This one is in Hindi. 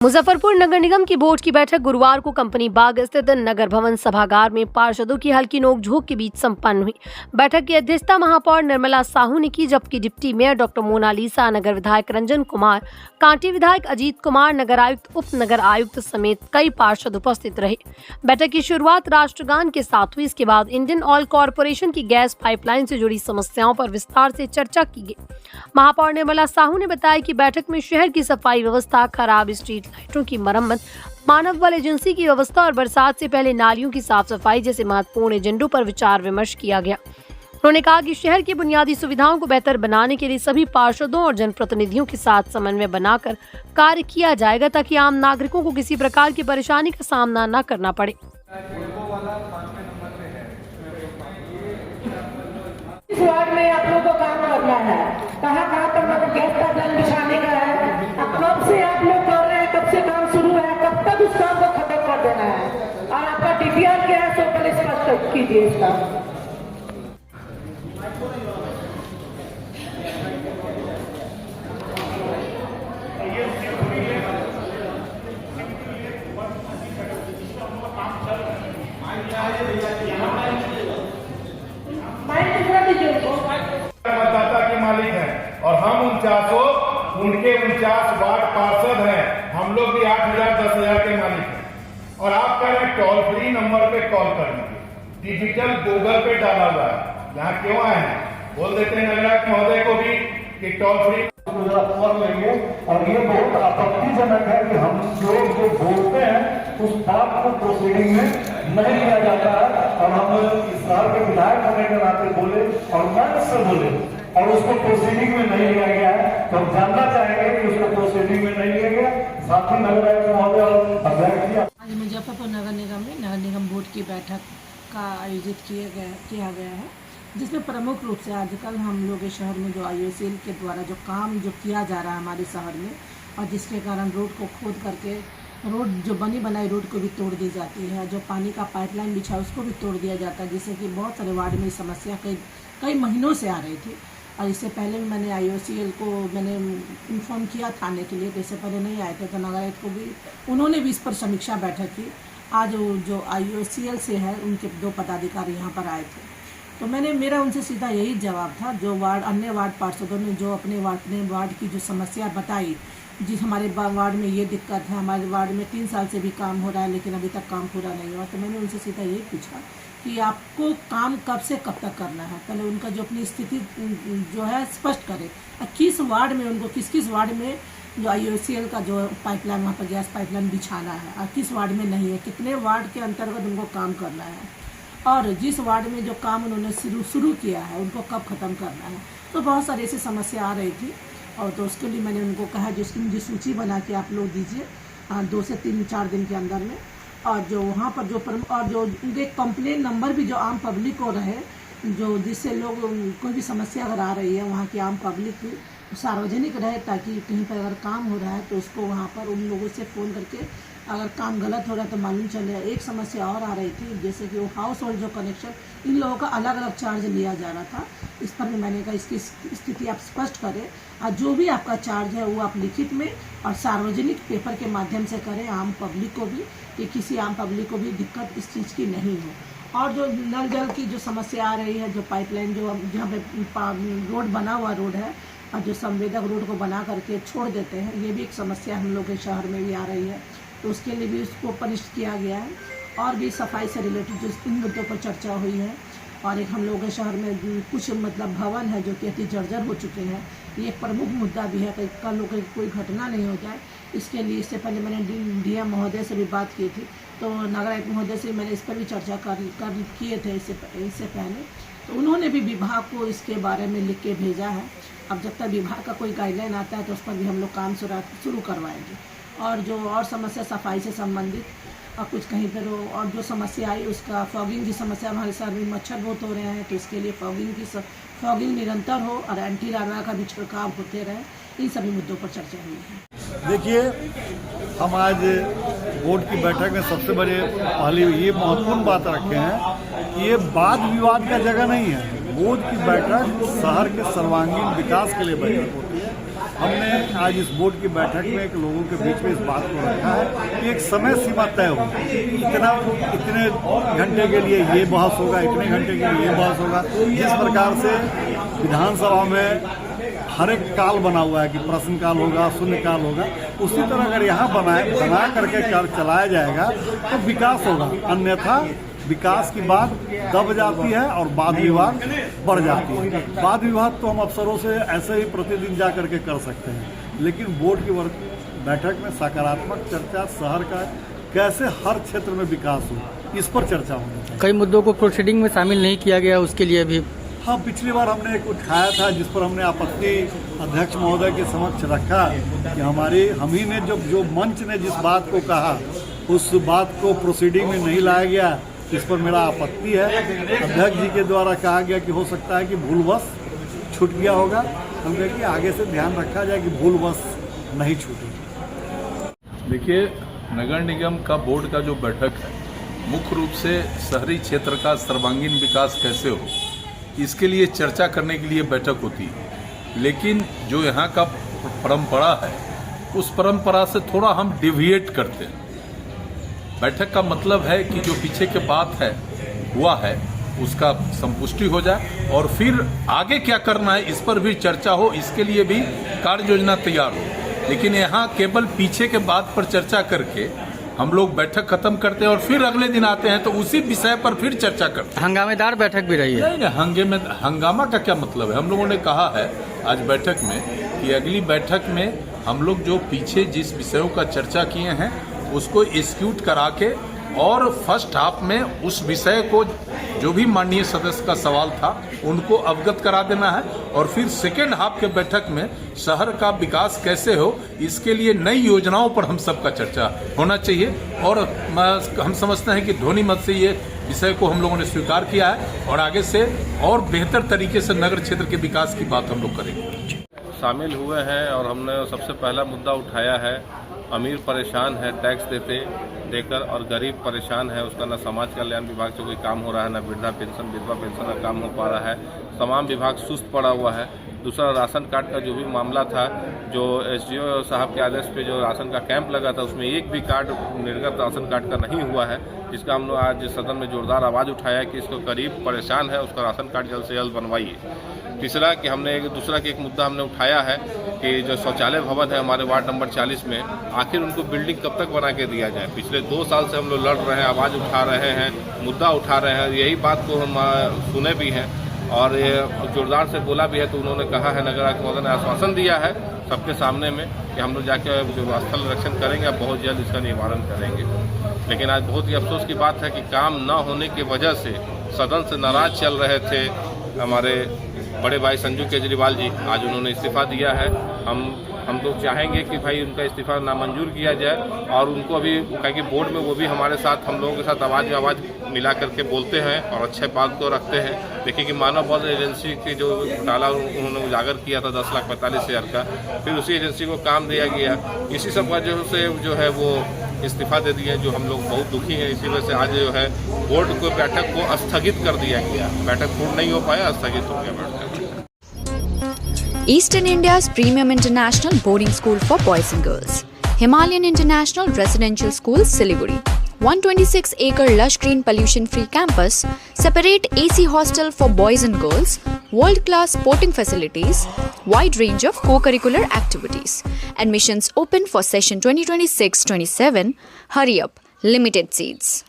मुजफ्फरपुर नगर निगम की बोर्ड की बैठक गुरुवार को कंपनी बाग स्थित नगर भवन सभागार में पार्षदों की हल्की नोकझोंक के बीच संपन्न हुई। बैठक की अध्यक्षता महापौर निर्मला साहू ने की, जबकि डिप्टी मेयर डॉक्टर मोनालिसा, नगर विधायक रंजन कुमार, कांटी विधायक अजीत कुमार, नगर आयुक्त, उप नगर आयुक्त समेत कई पार्षद उपस्थित रहे। बैठक की शुरुआत राष्ट्रगान के साथ हुई। इसके बाद इंडियन ऑयल कॉरपोरेशन की गैस पाइपलाइन से जुड़ी समस्याओं पर विस्तार से चर्चा की गई। महापौर निर्मला साहू ने बताया कि बैठक में शहर की सफाई व्यवस्था, खराब स्ट्रीट लाइटों की मरम्मत, मानव बल एजेंसी की व्यवस्था और बरसात से पहले नालियों की साफ सफाई जैसे महत्वपूर्ण एजेंडों पर विचार विमर्श किया गया। उन्होंने कहा कि शहर की बुनियादी सुविधाओं को बेहतर बनाने के लिए सभी पार्षदों और जनप्रतिनिधियों के साथ समन्वय बनाकर कार्य किया जाएगा, ताकि आम नागरिकों को किसी प्रकार की परेशानी का सामना न करना पड़े। इस वार्ड में आप लोगों को काम करना है, कहाँ पर मतलब गैस का जल बिछाने का है। कब से आप लोग कर रहे हैं, कब से काम शुरू है, कब तक उस काम को खत्म कर देना है, और आपका डीपीआर क्या है, सो पहले स्पष्ट कीजिए इसका। मतदाता के मालिक हैं और हम 49 वार्ड पार्षद हैं। हम लोग भी 8,000 10,000 के मालिक हैं। और आप कह रहे हैं टोल फ्री नंबर पे कॉल करने, डिजिटल गूगल पे डाला हुआ है। यहाँ क्यों आए हैं, बोल देते हैं नगरायुक्त महोदय को भी कि टोल फ्री कर लेंगे। और ये बहुत आपत्तिजनक है कि हम जो बोलते हैं उस बात को प्रोसीडिंग में नहीं लिया जाता है, और हम इस साल के विधायक होने के नाते बोले और मन से बोले और उसको प्रोसीडिंग में नहीं लिया गया है। तो हम जानना चाहेंगे कि उसको प्रोसीडिंग में नहीं लिया गया। साथ ही नगर महोदय और अध्यक्ष जी, आज मुजफ्फरपुर नगर निगम में नगर निगम बोर्ड की बैठक का आयोजित किया गया है, जिसमें प्रमुख रूप से आजकल हम लोग के शहर में जो IOCL के द्वारा जो काम जो किया जा रहा है हमारे शहर में, और जिसके कारण रोड को खोद करके रोड जो बनी बनाई रोड को भी तोड़ दी जाती है, जो पानी का पाइपलाइन बिछा उसको भी तोड़ दिया जाता है, जिससे कि बहुत सारे वार्ड में समस्या कई महीनों से आ रही थी। और इससे पहले भी मैंने IOCL को मैंने इन्फॉर्म किया थाने के लिए, तो इससे पहले नहीं आए थे, तो नगर आयुक्त को भी उन्होंने भी इस पर समीक्षा बैठक की। आज जो IOCL से है उनके 2 पदाधिकारी यहाँ पर आए थे, तो मेरा उनसे सीधा यही जवाब था। जो अन्य वार्ड पार्षदों ने जो अपने वार्ड की जो समस्या बताई, जिस हमारे वार्ड में ये दिक्कत है, हमारे वार्ड में 3 साल से भी काम हो रहा है लेकिन अभी तक काम पूरा नहीं हुआ, तो मैंने उनसे सीधा यही पूछा कि आपको काम कब से कब तक करना है। पहले उनका जो अपनी स्थिति जो है स्पष्ट करें, किस वार्ड में उनको किस वार्ड में जो IOCL का जो पाइपलाइन वहाँ पर गैस पाइपलाइन बिछाना है और किस वार्ड में नहीं है, कितने वार्ड के अंतर्गत उनको काम करना है, और जिस वार्ड में जो काम उन्होंने शुरू किया है उनको कब ख़त्म करना है। तो बहुत सारी ऐसी समस्या आ रही थी, और तो उसके लिए मैंने उनको कहा जिसकी मुझे सूची बना के आप लोग दीजिए 2 से 3-4 दिन के अंदर में, और जो वहाँ पर जो उनके कंप्लेन नंबर भी जो आम पब्लिक को रहे, जो जिससे लोग कोई भी समस्या अगर आ रही है वहाँ की आम पब्लिक सार्वजनिक रहे, ताकि कहीं पर अगर काम हो रहा है तो उसको वहाँ पर उन लोगों से फ़ोन करके अगर काम गलत हो रहा है तो मालूम चले। एक समस्या और आ रही थी, जैसे कि वो हाउस होल्ड जो कनेक्शन इन लोगों का अलग अलग चार्ज लिया जा रहा था। इस पर भी मैंने कहा इसकी स्थिति आप स्पष्ट करें, और जो भी आपका चार्ज है वो आप लिखित में और सार्वजनिक पेपर के माध्यम से करें, आम पब्लिक को भी, कि किसी आम पब्लिक को भी दिक्कत इस चीज़ की नहीं हो। और जो नल जल की जो समस्या आ रही है, जो पाइपलाइन जो जहाँ पे रोड बना हुआ रोड है और जो संवेदक रोड को बना करके छोड़ देते हैं, ये भी एक समस्या हम लोग के शहर में भी आ रही है, तो उसके लिए भी उसको पनिश किया गया है। और भी सफाई से रिलेटेड जो इन मुद्दों पर चर्चा हुई है, और एक हम लोगों के शहर में कुछ मतलब भवन है जो कि अति जर्जर हो चुके हैं, ये एक प्रमुख मुद्दा भी है कि कल कोई घटना नहीं हो जाए। इसके लिए इससे पहले मैंने DM महोदय से भी बात की थी, तो नगर आयुक्त महोदय से मैंने इस पर भी चर्चा किए थे इससे पहले, तो उन्होंने भी विभाग को इसके बारे में लिख के भेजा है। अब जब तक विभाग का कोई गाइडलाइन आता है तो उस पर भी हम लोग काम शुरू करवाएंगे। और जो और समस्या सफाई से संबंधित और कुछ कहीं पर और जो समस्या आई उसका फॉगिंग की समस्या, हमारे शहर में मच्छर बहुत हो रहे हैं, तो इसके लिए फॉगिंग निरंतर हो और एंटी लार्वा का भी छिड़काव होते रहे, इन सभी मुद्दों पर चर्चा हुई है। देखिए, हम आज बोर्ड की बैठक में सबसे बड़े पहले ये महत्वपूर्ण बात रखे हैं कि ये वाद विवाद का जगह नहीं है। बोर्ड की बैठक शहर के सर्वांगीण विकास के लिए बैठक होती है, हमने आज इस बोर्ड की बैठक में एक लोगों के बीच में इस बात को रखा है कि एक समय सीमा तय हो, इतने घंटे के लिए ये बहस होगा, इतने घंटे के लिए ये बहस होगा। जिस प्रकार से विधानसभा में हर एक काल बना हुआ है कि प्रश्नकाल होगा, शून्यकाल होगा, उसी तरह अगर यहाँ बना करके चलाया जाएगा तो विकास होगा। अन्यथा विकास की बात दब जाती है और वाद विवाद बढ़ जाती है। वाद विवाद तो हम अफसरों से ऐसे ही प्रतिदिन जा करके कर सकते हैं, लेकिन बोर्ड की बैठक में सकारात्मक चर्चा, शहर का कैसे हर क्षेत्र में विकास हो, इस पर चर्चा होनी चाहिए। कई मुद्दों को प्रोसीडिंग में शामिल नहीं किया गया, उसके लिए भी हाँ, पिछली बार हमने एक उठाया था जिस पर हमने आपत्ति अध्यक्ष महोदय के समक्ष रखा कि हम ही ने जो मंच ने जिस बात को कहा उस बात को प्रोसीडिंग में नहीं लाया गया, इस पर मेरा आपत्ति है। अध्यक्ष जी के द्वारा कहा गया कि हो सकता है कि भूलवश छूट गया होगा। हम कहें कि आगे से ध्यान रखा जाए कि भूलवश नहीं छूटे। देखिए, नगर निगम का बोर्ड का जो बैठक है मुख्य रूप से शहरी क्षेत्र का सर्वांगीण विकास कैसे हो, इसके लिए चर्चा करने के लिए बैठक होती है। लेकिन जो यहाँ का परंपरा है उस परंपरा से थोड़ा हम डिविएट करते हैं। बैठक का मतलब है कि जो पीछे के बात है हुआ है उसका संपुष्टि हो जाए और फिर आगे क्या करना है इस पर भी चर्चा हो, इसके लिए भी कार्य योजना तैयार हो। लेकिन यहाँ केवल पीछे के बात पर चर्चा करके हम लोग बैठक खत्म करते हैं और फिर अगले दिन आते हैं तो उसी विषय पर फिर चर्चा करते हैं। हंगामेदार बैठक भी रही है। नहीं, हंगामा का क्या मतलब है? हम लोगों ने कहा है आज बैठक में कि अगली बैठक में हम लोग जो पीछे जिस विषयों का चर्चा किए हैं उसको एग्जीक्यूट करा के और फर्स्ट हाफ में उस विषय को जो भी माननीय सदस्य का सवाल था उनको अवगत करा देना है और फिर सेकेंड हाफ के बैठक में शहर का विकास कैसे हो इसके लिए नई योजनाओं पर हम सबका चर्चा होना चाहिए। और हम समझते हैं कि ध्वनि मत से ये विषय को हम लोगों ने स्वीकार किया है और आगे से और बेहतर तरीके से नगर क्षेत्र के विकास की बात हम लोग करेंगे। शामिल हुए हैं और हमने सबसे पहला मुद्दा उठाया है, अमीर परेशान है टैक्स देकर और गरीब परेशान है, उसका न समाज कल्याण विभाग से कोई काम हो रहा है, न वृद्धा पेंशन विधवा पेंशन का काम हो पा रहा है, तमाम विभाग सुस्त पड़ा हुआ है। दूसरा राशन कार्ड का जो भी मामला था, जो एसडीओ साहब के आदेश पे जो राशन का कैंप लगा था उसमें एक भी कार्ड निर्गत राशन कार्ड का नहीं हुआ है, जिसका हम लोग आज सदन में जोरदार आवाज़ उठाया कि इसको गरीब परेशान है उसका राशन कार्ड जल्द से जल्द बनवाइए। तीसरा कि हमने एक मुद्दा हमने उठाया है कि जो शौचालय भवन है हमारे वार्ड नंबर 40 में, आखिर उनको बिल्डिंग कब तक बना के दिया जाए। पिछले 2 साल से हम लोग लड़ रहे हैं, आवाज़ उठा रहे हैं, मुद्दा उठा रहे हैं, यही बात को हम सुने भी हैं और जोरदार से बोला भी है। तो उन्होंने कहा है, नगर आयुक्त महोदय ने आश्वासन दिया है सबके सामने में कि हम लोग जाके जो स्थल रक्षण करेंगे, बहुत जल्द इसका निवारण करेंगे। लेकिन आज बहुत ही अफसोस की बात है कि काम न होने की वजह से सदन से नाराज चल रहे थे हमारे बड़े भाई संजू केजरीवाल जी, आज उन्होंने इस्तीफा दिया है। हम तो चाहेंगे कि भाई उनका इस्तीफा नामंजूर किया जाए और उनको अभी कहीं बोर्ड में वो भी हमारे साथ हम लोगों के साथ आवाज़ में आवाज़ मिला करके बोलते हैं और अच्छे बात को रखते हैं। देखिए कि मानव बल एजेंसी की जो घोटाला उन्होंने उजागर किया था 10,45,000 का, फिर उसी एजेंसी को काम दिया गया, इसी सब वजह से जो है वो इस्तीफा दे दिए, जो हम लोग बहुत दुखी हैं। इसी वजह से आज जो है बोर्ड को बैठक को स्थगित कर दिया गया, बैठक पूर्ण नहीं हो पाया, स्थगित हो गया बैठक। Eastern India's premium international boarding school for boys and girls. Himalayan International Residential School, Siliguri. 126-acre lush green pollution-free campus, separate AC hostel for boys and girls, world-class sporting facilities, wide range of co-curricular activities. Admissions open for session 2026-27. Hurry up, limited seats.